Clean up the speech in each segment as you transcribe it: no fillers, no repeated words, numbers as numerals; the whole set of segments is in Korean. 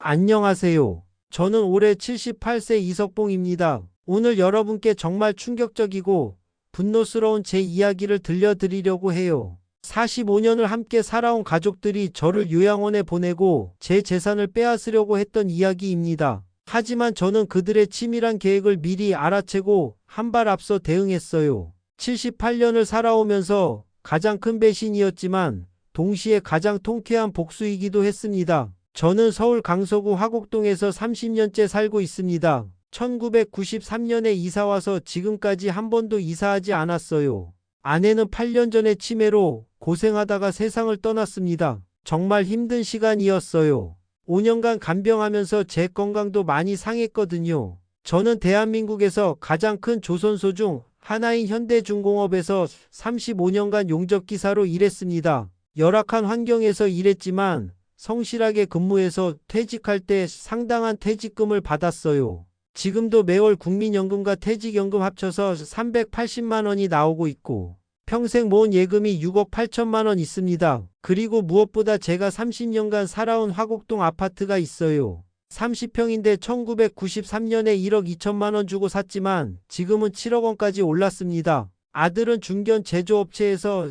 안녕하세요. 저는 올해 78세 이석봉입니다. 오늘 여러분께 정말 충격적이고 분노스러운 제 이야기를 들려드리려고 해요. 45년을 함께 살아온 가족들이 저를 요양원에 보내고 제 재산을 빼앗으려고 했던 이야기입니다. 하지만 저는 그들의 치밀한 계획을 미리 알아채고 한 발 앞서 대응했어요. 78년을 살아오면서 가장 큰 배신이었지만 동시에 가장 통쾌한 복수이기도 했습니다. 저는 서울 강서구 화곡동에서 30년째 살고 있습니다. 1993년에 이사와서 지금까지 한 번도 이사하지 않았어요. 아내는 8년 전에 치매로 고생하다가 세상을 떠났습니다. 정말 힘든 시간이었어요. 5년간 간병하면서 제 건강도 많이 상했거든요. 저는 대한민국에서 가장 큰 조선소 중 하나인 현대중공업에서 35년간 용접기사로 일했습니다. 열악한 환경에서 일했지만 성실하게 근무해서 퇴직할 때 상당한 퇴직금을 받았어요. 지금도 매월 국민연금과 퇴직연금 합쳐서 380만 원이 나오고 있고 평생 모은 예금이 6억 8천만 원 있습니다. 그리고 무엇보다 제가 30년간 살아온 화곡동 아파트가 있어요. 30평인데 1993년에 1억 2천만 원 주고 샀지만 지금은 7억 원까지 올랐습니다. 아들은 중견 제조업체에서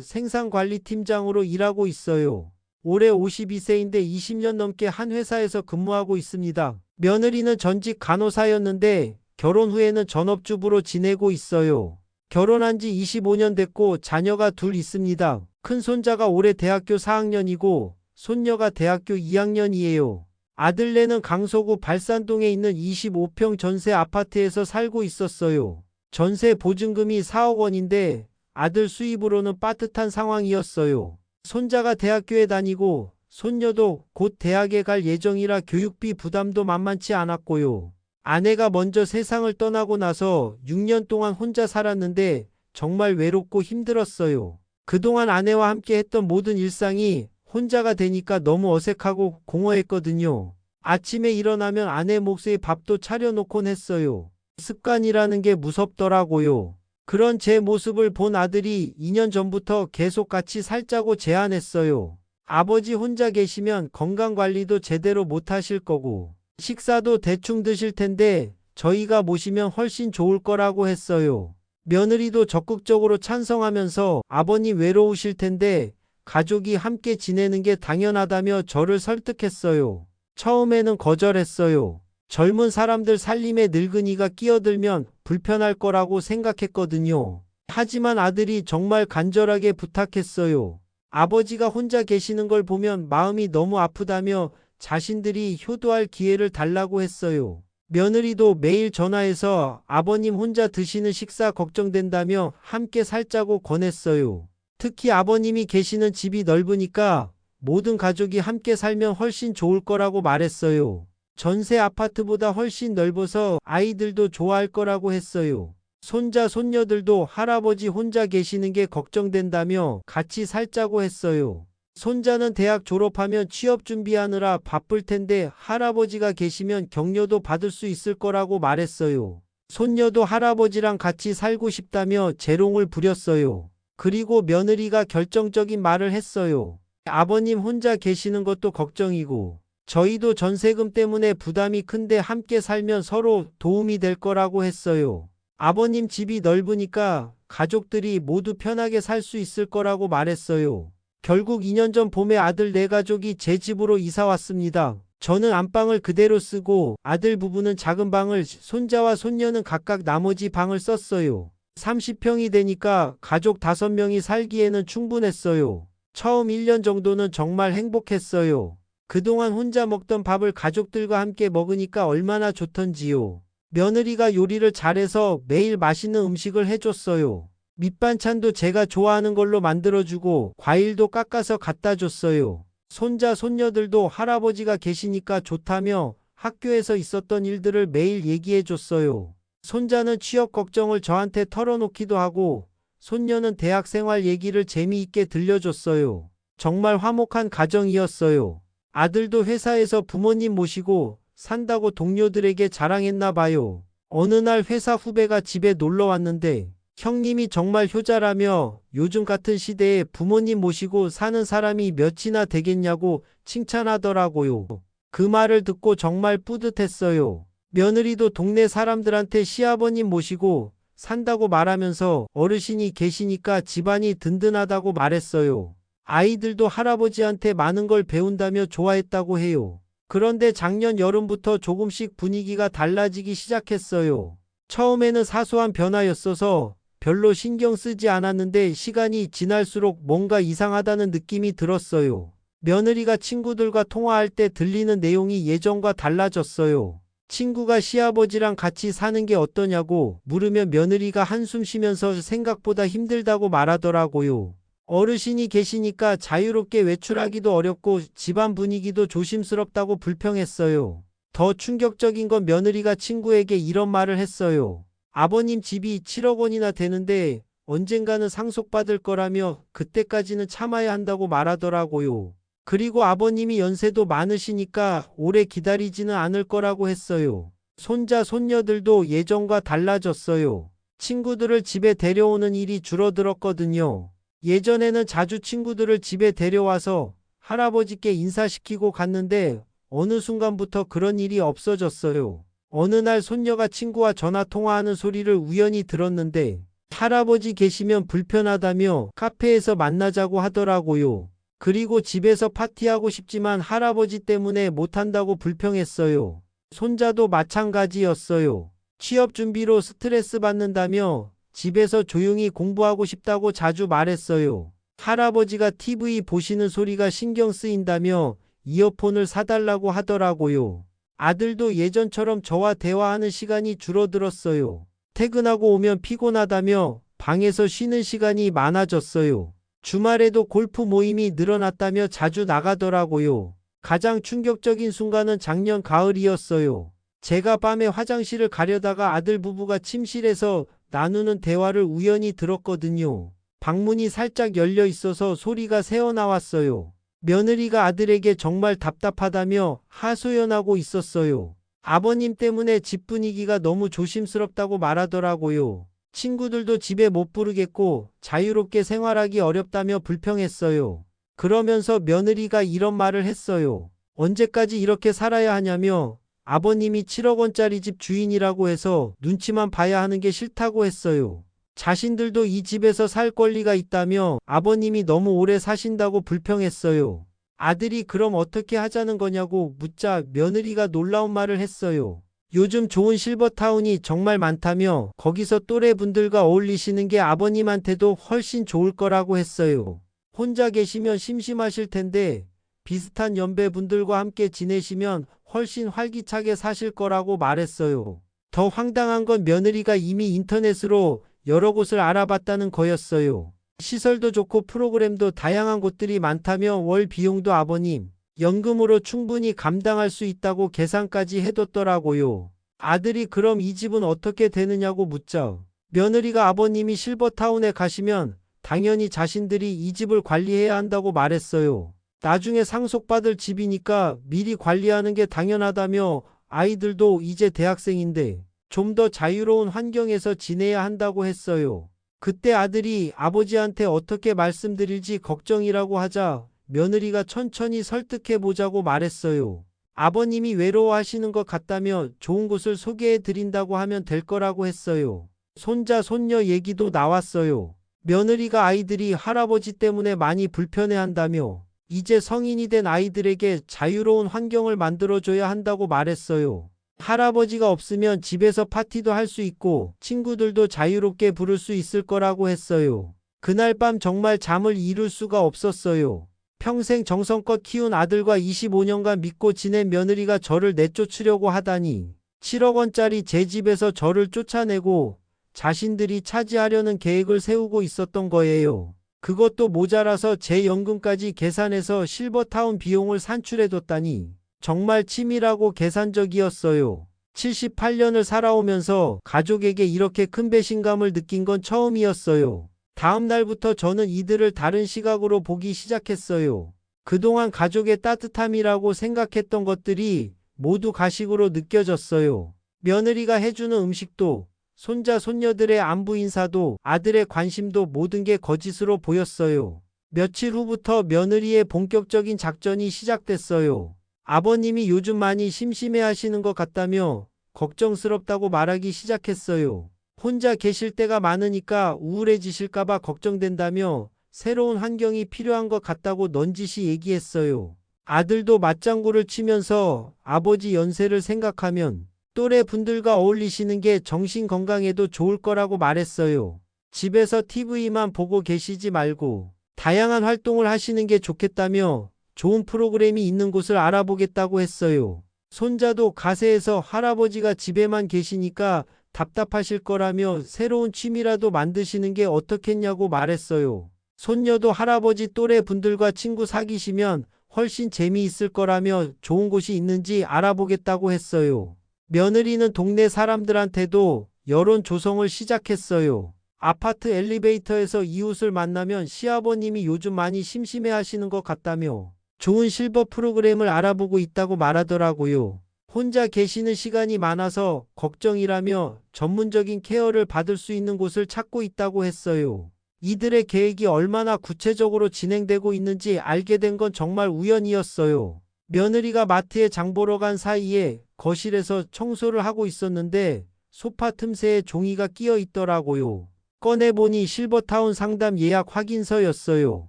생산관리팀장으로 일하고 있어요. 올해 52세인데 20년 넘게 한 회사에서 근무하고 있습니다. 며느리는 전직 간호사였는데 결혼 후에는 전업주부로 지내고 있어요. 결혼한 지 25년 됐고 자녀가 둘 있습니다. 큰 손자가 올해 대학교 4학년이고 손녀가 대학교 2학년이에요. 아들네는 강서구 발산동에 있는 25평 전세 아파트에서 살고 있었어요. 전세 보증금이 4억 원인데 아들 수입으로는 빠듯한 상황이었어요. 손자가 대학교에 다니고 손녀도 곧 대학에 갈 예정이라 교육비 부담도 만만치 않았고요. 아내가 먼저 세상을 떠나고 나서 6년 동안 혼자 살았는데 정말 외롭고 힘들었어요. 그동안 아내와 함께 했던 모든 일상이 혼자가 되니까 너무 어색하고 공허했거든요. 아침에 일어나면 아내 몫의 밥도 차려놓곤 했어요. 습관이라는 게 무섭더라고요. 그런 제 모습을 본 아들이 2년 전부터 계속 같이 살자고 제안했어요. 아버지 혼자 계시면 건강관리도 제대로 못하실 거고 식사도 대충 드실 텐데 저희가 모시면 훨씬 좋을 거라고 했어요. 며느리도 적극적으로 찬성하면서 아버님 외로우실 텐데 가족이 함께 지내는 게 당연하다며 저를 설득했어요. 처음에는 거절했어요. 젊은 사람들 살림에 늙은이가 끼어들면 불편할 거라고 생각했거든요. 하지만 아들이 정말 간절하게 부탁했어요. 아버지가 혼자 계시는 걸 보면 마음이 너무 아프다며 자신들이 효도할 기회를 달라고 했어요. 며느리도 매일 전화해서 아버님 혼자 드시는 식사 걱정된다며 함께 살자고 권했어요. 특히 아버님이 계시는 집이 넓으니까 모든 가족이 함께 살면 훨씬 좋을 거라고 말했어요. 전세 아파트보다 훨씬 넓어서 아이들도 좋아할 거라고 했어요. 손자, 손녀들도 할아버지 혼자 계시는 게 걱정된다며 같이 살자고 했어요. 손자는 대학 졸업하면 취업 준비하느라 바쁠 텐데 할아버지가 계시면 격려도 받을 수 있을 거라고 말했어요. 손녀도 할아버지랑 같이 살고 싶다며 재롱을 부렸어요. 그리고 며느리가 결정적인 말을 했어요. 아버님 혼자 계시는 것도 걱정이고 저희도 전세금 때문에 부담이 큰데 함께 살면 서로 도움이 될 거라고 했어요. 아버님 집이 넓으니까 가족들이 모두 편하게 살 수 있을 거라고 말했어요. 결국 2년 전 봄에 아들 4가족이 제 집으로 이사 왔습니다. 저는 안방을 그대로 쓰고 아들 부부는 작은 방을, 손자와 손녀는 각각 나머지 방을 썼어요. 30평이 되니까 가족 5명이 살기에는 충분했어요. 처음 1년 정도는 정말 행복했어요. 그동안 혼자 먹던 밥을 가족들과 함께 먹으니까 얼마나 좋던지요. 며느리가 요리를 잘해서 매일 맛있는 음식을 해줬어요. 밑반찬도 제가 좋아하는 걸로 만들어주고 과일도 깎아서 갖다 줬어요. 손자, 손녀들도 할아버지가 계시니까 좋다며 학교에서 있었던 일들을 매일 얘기해줬어요. 손자는 취업 걱정을 저한테 털어놓기도 하고 손녀는 대학 생활 얘기를 재미있게 들려줬어요. 정말 화목한 가정이었어요. 아들도 회사에서 부모님 모시고 산다고 동료들에게 자랑했나 봐요. 어느 날 회사 후배가 집에 놀러 왔는데 형님이 정말 효자라며 요즘 같은 시대에 부모님 모시고 사는 사람이 몇이나 되겠냐고 칭찬하더라고요. 그 말을 듣고 정말 뿌듯했어요. 며느리도 동네 사람들한테 시아버님 모시고 산다고 말하면서 어르신이 계시니까 집안이 든든하다고 말했어요. 아이들도 할아버지한테 많은 걸 배운다며 좋아했다고 해요. 그런데 작년 여름부터 조금씩 분위기가 달라지기 시작했어요. 처음에는 사소한 변화였어서 별로 신경 쓰지 않았는데 시간이 지날수록 뭔가 이상하다는 느낌이 들었어요. 며느리가 친구들과 통화할 때 들리는 내용이 예전과 달라졌어요. 친구가 시아버지랑 같이 사는 게 어떠냐고 물으면 며느리가 한숨 쉬면서 생각보다 힘들다고 말하더라고요. 어르신이 계시니까 자유롭게 외출하기도 어렵고 집안 분위기도 조심스럽다고 불평했어요. 더 충격적인 건 며느리가 친구에게 이런 말을 했어요. 아버님 집이 7억 원이나 되는데 언젠가는 상속받을 거라며 그때까지는 참아야 한다고 말하더라고요. 그리고 아버님이 연세도 많으시니까 오래 기다리지는 않을 거라고 했어요. 손자, 손녀들도 예전과 달라졌어요. 친구들을 집에 데려오는 일이 줄어들었거든요. 예전에는 자주 친구들을 집에 데려와서 할아버지께 인사시키고 갔는데 어느 순간부터 그런 일이 없어졌어요. 어느 날 손녀가 친구와 전화 통화하는 소리를 우연히 들었는데 할아버지 계시면 불편하다며 카페에서 만나자고 하더라고요. 그리고 집에서 파티하고 싶지만 할아버지 때문에 못한다고 불평했어요. 손자도 마찬가지였어요. 취업 준비로 스트레스 받는다며 집에서 조용히 공부하고 싶다고 자주 말했어요. 할아버지가 TV 보시는 소리가 신경 쓰인다며 이어폰을 사달라고 하더라고요. 아들도 예전처럼 저와 대화하는 시간이 줄어들었어요. 퇴근하고 오면 피곤하다며 방에서 쉬는 시간이 많아졌어요. 주말에도 골프 모임이 늘어났다며 자주 나가더라고요. 가장 충격적인 순간은 작년 가을이었어요. 제가 밤에 화장실을 가려다가 아들 부부가 침실에서 나누는 대화를 우연히 들었거든요. 방문이 살짝 열려 있어서 소리가 새어나왔어요. 며느리가 아들에게 정말 답답하다며 하소연하고 있었어요. 아버님 때문에 집 분위기가 너무 조심스럽다고 말하더라고요. 친구들도 집에 못 부르겠고 자유롭게 생활하기 어렵다며 불평했어요. 그러면서 며느리가 이런 말을 했어요. 언제까지 이렇게 살아야 하냐며 아버님이 7억 원짜리 집 주인이라고 해서 눈치만 봐야 하는 게 싫다고 했어요. 자신들도 이 집에서 살 권리가 있다며 아버님이 너무 오래 사신다고 불평했어요. 아들이 그럼 어떻게 하자는 거냐고 묻자 며느리가 놀라운 말을 했어요. 요즘 좋은 실버타운이 정말 많다며 거기서 또래분들과 어울리시는 게 아버님한테도 훨씬 좋을 거라고 했어요. 혼자 계시면 심심하실 텐데 비슷한 연배분들과 함께 지내시면 훨씬 활기차게 사실 거라고 말했어요. 더 황당한 건 며느리가 이미 인터넷으로 여러 곳을 알아봤다는 거였어요. 시설도 좋고 프로그램도 다양한 곳들이 많다며 월 비용도 아버님 연금으로 충분히 감당할 수 있다고 계산까지 해뒀더라고요. 아들이 그럼 이 집은 어떻게 되느냐고 묻자 며느리가 아버님이 실버타운에 가시면 당연히 자신들이 이 집을 관리해야 한다고 말했어요. 나중에 상속받을 집이니까 미리 관리하는 게 당연하다며 아이들도 이제 대학생인데 좀 더 자유로운 환경에서 지내야 한다고 했어요. 그때 아들이 아버지한테 어떻게 말씀드릴지 걱정이라고 하자 며느리가 천천히 설득해 보자고 말했어요. 아버님이 외로워하시는 것 같다며 좋은 곳을 소개해 드린다고 하면 될 거라고 했어요. 손자, 손녀 얘기도 나왔어요. 며느리가 아이들이 할아버지 때문에 많이 불편해한다며 이제 성인이 된 아이들에게 자유로운 환경을 만들어줘야 한다고 말했어요. 할아버지가 없으면 집에서 파티도 할 수 있고 친구들도 자유롭게 부를 수 있을 거라고 했어요. 그날 밤 정말 잠을 이룰 수가 없었어요. 평생 정성껏 키운 아들과 25년간 믿고 지낸 며느리가 저를 내쫓으려고 하다니 7억 원짜리 제 집에서 저를 쫓아내고 자신들이 차지하려는 계획을 세우고 있었던 거예요. 그것도 모자라서 제 연금까지 계산해서 실버타운 비용을 산출해뒀다니 정말 치밀하고 계산적이었어요. 78년을 살아오면서 가족에게 이렇게 큰 배신감을 느낀 건 처음이었어요. 다음 날부터 저는 이들을 다른 시각으로 보기 시작했어요. 그동안 가족의 따뜻함이라고 생각했던 것들이 모두 가식으로 느껴졌어요. 며느리가 해주는 음식도, 손자 손녀들의 안부 인사도, 아들의 관심도 모든 게 거짓으로 보였어요. 며칠 후부터 며느리의 본격적인 작전이 시작됐어요. 아버님이 요즘 많이 심심해 하시는 것 같다며 걱정스럽다고 말하기 시작했어요. 혼자 계실 때가 많으니까 우울해지실까봐 걱정된다며 새로운 환경이 필요한 것 같다고 넌지시 얘기했어요. 아들도 맞장구를 치면서 아버지 연세를 생각하면 또래 분들과 어울리시는 게 정신 건강에도 좋을 거라고 말했어요. 집에서 TV만 보고 계시지 말고 다양한 활동을 하시는 게 좋겠다며 좋은 프로그램이 있는 곳을 알아보겠다고 했어요. 손자도 가세해서 할아버지가 집에만 계시니까 답답하실 거라며 새로운 취미라도 만드시는 게 어떻겠냐고 말했어요. 손녀도 할아버지 또래 분들과 친구 사귀시면 훨씬 재미있을 거라며 좋은 곳이 있는지 알아보겠다고 했어요. 며느리는 동네 사람들한테도 여론 조성을 시작했어요. 아파트 엘리베이터에서 이웃을 만나면 시아버님이 요즘 많이 심심해 하시는 것 같다며 좋은 실버 프로그램을 알아보고 있다고 말하더라고요. 혼자 계시는 시간이 많아서 걱정이라며 전문적인 케어를 받을 수 있는 곳을 찾고 있다고 했어요. 이들의 계획이 얼마나 구체적으로 진행되고 있는지 알게 된 건 정말 우연이었어요. 며느리가 마트에 장 보러 간 사이에 거실에서 청소를 하고 있었는데 소파 틈새에 종이가 끼어 있더라고요. 꺼내보니 실버타운 상담 예약 확인서였어요.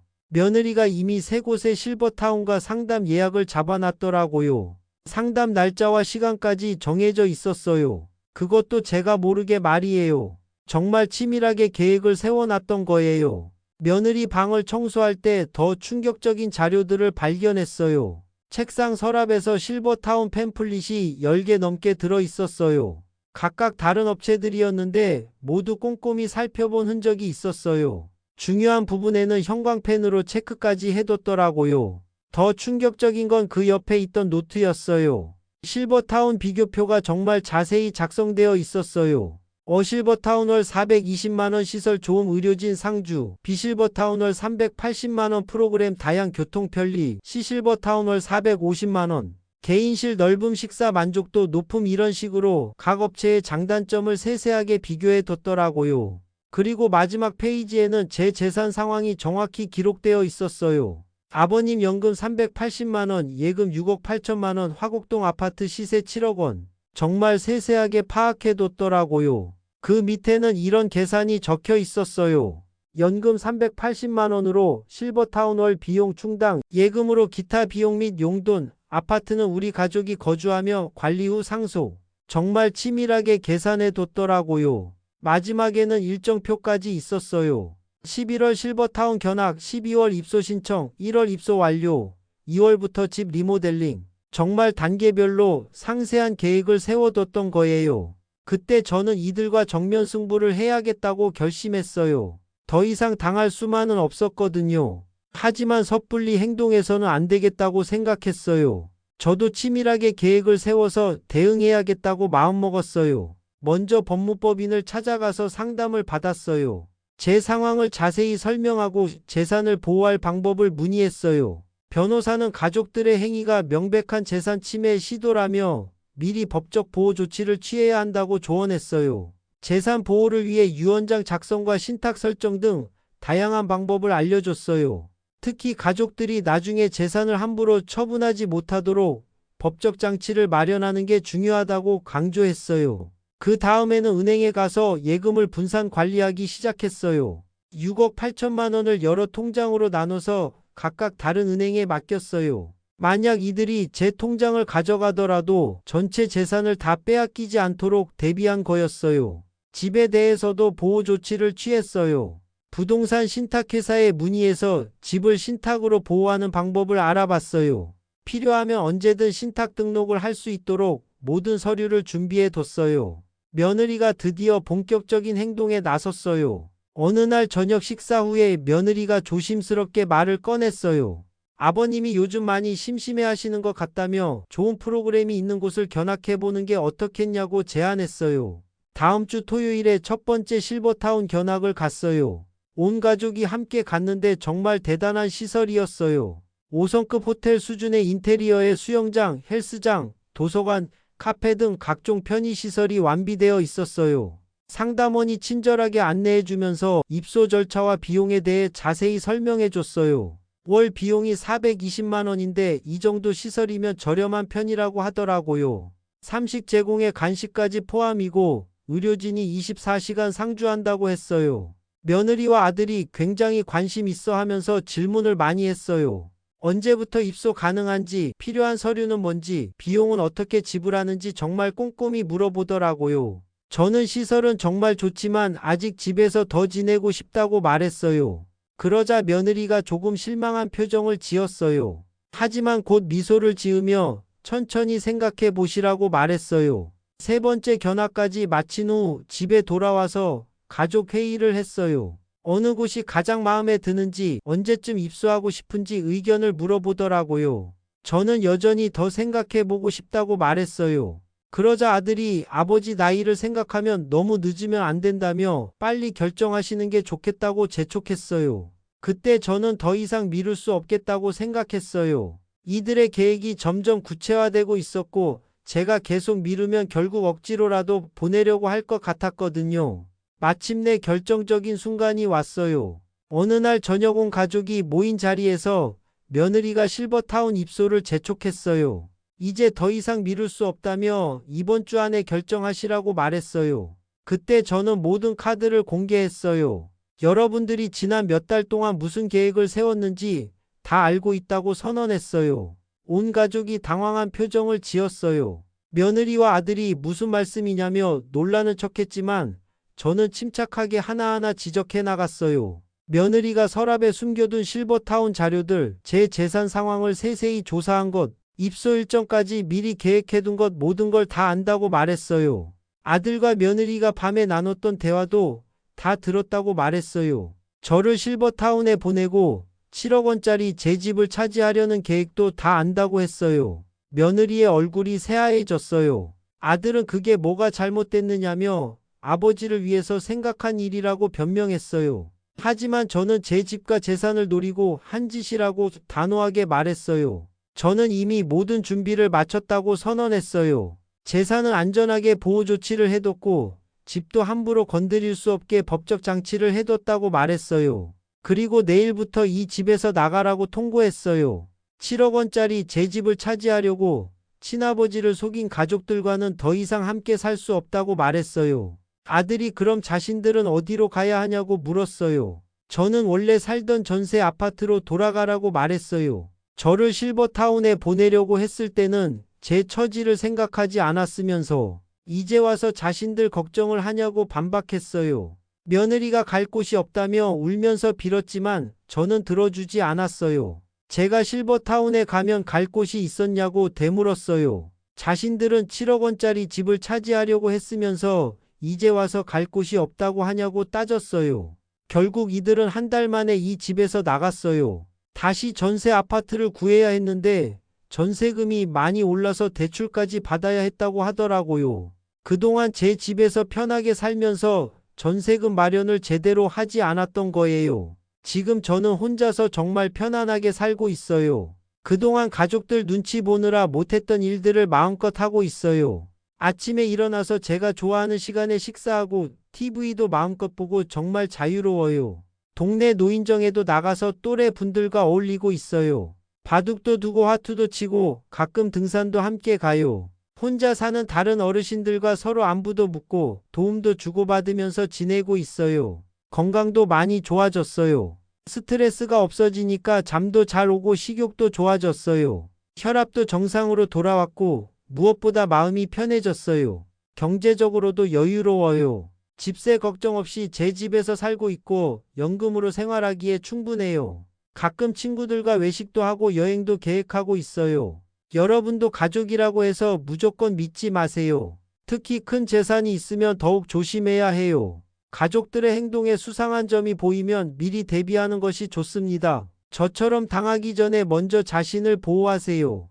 며느리가 이미 3곳의 실버타운과 상담 예약을 잡아놨더라고요. 상담 날짜와 시간까지 정해져 있었어요. 그것도 제가 모르게 말이에요. 정말 치밀하게 계획을 세워놨던 거예요. 며느리 방을 청소할 때 더 충격적인 자료들을 발견했어요. 책상 서랍에서 실버타운 팸플릿이 10개 넘게 들어 있었어요. 각각 다른 업체들이었는데 모두 꼼꼼히 살펴본 흔적이 있었어요. 중요한 부분에는 형광펜으로 체크까지 해뒀더라고요. 더 충격적인 건 그 옆에 있던 노트였어요. 실버타운 비교표가 정말 자세히 작성되어 있었어요. 어실버타운월 420만원 시설 좋음 의료진 상주, 비실버타운월 380만원 프로그램 다양 교통 편리, C실버타운월 450만원, 개인실 넓음 식사 만족도 높음 이런 식으로 각 업체의 장단점을 세세하게 비교해 뒀더라고요. 그리고 마지막 페이지에는 제 재산 상황이 정확히 기록되어 있었어요. 아버님 연금 380만원, 예금 6억 8천만원, 화곡동 아파트 시세 7억 원. 정말 세세하게 파악해뒀더라고요. 그 밑에는 이런 계산이 적혀 있었어요. 연금 380만원으로 실버타운월 비용 충당, 예금으로 기타 비용 및 용돈, 아파트는 우리 가족이 거주하며 관리 후 상속. 정말 치밀하게 계산해뒀더라고요. 마지막에는 일정표까지 있었어요. 11월 실버타운 견학, 12월 입소 신청, 1월 입소 완료, 2월부터 집 리모델링. 정말 단계별로 상세한 계획을 세워뒀던 거예요. 그때 저는 이들과 정면 승부를 해야겠다고 결심했어요. 더 이상 당할 수만은 없었거든요. 하지만 섣불리 행동해서는 안 되겠다고 생각했어요. 저도 치밀하게 계획을 세워서 대응해야겠다고 마음먹었어요. 먼저 법무법인을 찾아가서 상담을 받았어요. 제 상황을 자세히 설명하고 재산을 보호할 방법을 문의했어요. 변호사는 가족들의 행위가 명백한 재산 침해 시도라며 미리 법적 보호 조치를 취해야 한다고 조언했어요. 재산 보호를 위해 유언장 작성과 신탁 설정 등 다양한 방법을 알려줬어요. 특히 가족들이 나중에 재산을 함부로 처분하지 못하도록 법적 장치를 마련하는 게 중요하다고 강조했어요. 그 다음에는 은행에 가서 예금을 분산 관리하기 시작했어요. 6억 8천만 원을 여러 통장으로 나눠서 각각 다른 은행에 맡겼어요. 만약 이들이 제 통장을 가져가더라도 전체 재산을 다 빼앗기지 않도록 대비한 거였어요. 집에 대해서도 보호 조치를 취했어요. 부동산 신탁회사에 문의해서 집을 신탁으로 보호하는 방법을 알아봤어요. 필요하면 언제든 신탁 등록을 할 수 있도록 모든 서류를 준비해 뒀어요. 며느리가 드디어 본격적인 행동에 나섰어요. 어느 날 저녁 식사 후에 며느리가 조심스럽게 말을 꺼냈어요. 아버님이 요즘 많이 심심해 하시는 것 같다며 좋은 프로그램이 있는 곳을 견학해보는 게 어떻겠냐고 제안했어요. 다음 주 토요일에 첫 번째 실버타운 견학을 갔어요. 온 가족이 함께 갔는데 정말 대단한 시설이었어요. 5성급 호텔 수준의 인테리어에 수영장, 헬스장, 도서관, 카페 등 각종 편의시설이 완비되어 있었어요. 상담원이 친절하게 안내해주면서 입소 절차와 비용에 대해 자세히 설명해줬어요. 월 비용이 420만 원인데 이 정도 시설이면 저렴한 편이라고 하더라고요. 삼식 제공에 간식까지 포함이고 의료진이 24시간 상주한다고 했어요. 며느리와 아들이 굉장히 관심 있어 하면서 질문을 많이 했어요. 언제부터 입소 가능한지, 필요한 서류는 뭔지, 비용은 어떻게 지불하는지 정말 꼼꼼히 물어보더라고요. 저는 시설은 정말 좋지만 아직 집에서 더 지내고 싶다고 말했어요. 그러자 며느리가 조금 실망한 표정을 지었어요. 하지만 곧 미소를 지으며 천천히 생각해 보시라고 말했어요. 세 번째 견학까지 마친 후 집에 돌아와서 가족 회의를 했어요. 어느 곳이 가장 마음에 드는지, 언제쯤 입소하고 싶은지 의견을 물어보더라고요. 저는 여전히 더 생각해 보고 싶다고 말했어요. 그러자 아들이 아버지 나이를 생각하면 너무 늦으면 안 된다며 빨리 결정하시는 게 좋겠다고 재촉했어요. 그때 저는 더 이상 미룰 수 없겠다고 생각했어요. 이들의 계획이 점점 구체화되고 있었고 제가 계속 미루면 결국 억지로라도 보내려고 할 것 같았거든요. 마침내 결정적인 순간이 왔어요. 어느 날 저녁 온 가족이 모인 자리에서 며느리가 실버타운 입소를 재촉했어요. 이제 더 이상 미룰 수 없다며 이번 주 안에 결정하시라고 말했어요. 그때 저는 모든 카드를 공개했어요. 여러분들이 지난 몇 달 동안 무슨 계획을 세웠는지 다 알고 있다고 선언했어요. 온 가족이 당황한 표정을 지었어요. 며느리와 아들이 무슨 말씀이냐며 놀라는 척했지만 저는 침착하게 하나하나 지적해 나갔어요. 며느리가 서랍에 숨겨둔 실버타운 자료들, 제 재산 상황을 세세히 조사한 것, 입소 일정까지 미리 계획해둔 것 모든 걸 다 안다고 말했어요. 아들과 며느리가 밤에 나눴던 대화도 다 들었다고 말했어요. 저를 실버타운에 보내고 7억 원짜리 제 집을 차지하려는 계획도 다 안다고 했어요. 며느리의 얼굴이 새하얘졌어요. 아들은 그게 뭐가 잘못됐느냐며 아버지를 위해서 생각한 일이라고 변명했어요. 하지만 저는 제 집과 재산을 노리고 한 짓이라고 단호하게 말했어요. 저는 이미 모든 준비를 마쳤다고 선언했어요. 재산은 안전하게 보호 조치를 해뒀고 집도 함부로 건드릴 수 없게 법적 장치를 해뒀다고 말했어요. 그리고 내일부터 이 집에서 나가라고 통보했어요. 7억 원짜리 제 집을 차지하려고 친아버지를 속인 가족들과는 더 이상 함께 살 수 없다고 말했어요. 아들이 그럼 자신들은 어디로 가야 하냐고 물었어요. 저는 원래 살던 전세 아파트로 돌아가라고 말했어요. 저를 실버타운에 보내려고 했을 때는 제 처지를 생각하지 않았으면서 이제 와서 자신들 걱정을 하냐고 반박했어요. 며느리가 갈 곳이 없다며 울면서 빌었지만 저는 들어주지 않았어요. 제가 실버타운에 가면 갈 곳이 있었냐고 되물었어요. 자신들은 7억 원짜리 집을 차지하려고 했으면서 이제 와서 갈 곳이 없다고 하냐고 따졌어요. 결국 이들은 한 달 만에 이 집에서 나갔어요. 다시 전세 아파트를 구해야 했는데 전세금이 많이 올라서 대출까지 받아야 했다고 하더라고요. 그동안 제 집에서 편하게 살면서 전세금 마련을 제대로 하지 않았던 거예요. 지금 저는 혼자서 정말 편안하게 살고 있어요. 그동안 가족들 눈치 보느라 못했던 일들을 마음껏 하고 있어요. 아침에 일어나서 제가 좋아하는 시간에 식사하고 TV도 마음껏 보고 정말 자유로워요. 동네 노인정에도 나가서 또래 분들과 어울리고 있어요. 바둑도 두고 화투도 치고 가끔 등산도 함께 가요. 혼자 사는 다른 어르신들과 서로 안부도 묻고 도움도 주고받으면서 지내고 있어요. 건강도 많이 좋아졌어요. 스트레스가 없어지니까 잠도 잘 오고 식욕도 좋아졌어요. 혈압도 정상으로 돌아왔고 무엇보다 마음이 편해졌어요. 경제적으로도 여유로워요. 집세 걱정 없이 제 집에서 살고 있고 연금으로 생활하기에 충분해요. 가끔 친구들과 외식도 하고 여행도 계획하고 있어요. 여러분도 가족이라고 해서 무조건 믿지 마세요. 특히 큰 재산이 있으면 더욱 조심해야 해요. 가족들의 행동에 수상한 점이 보이면 미리 대비하는 것이 좋습니다. 저처럼 당하기 전에 먼저 자신을 보호하세요.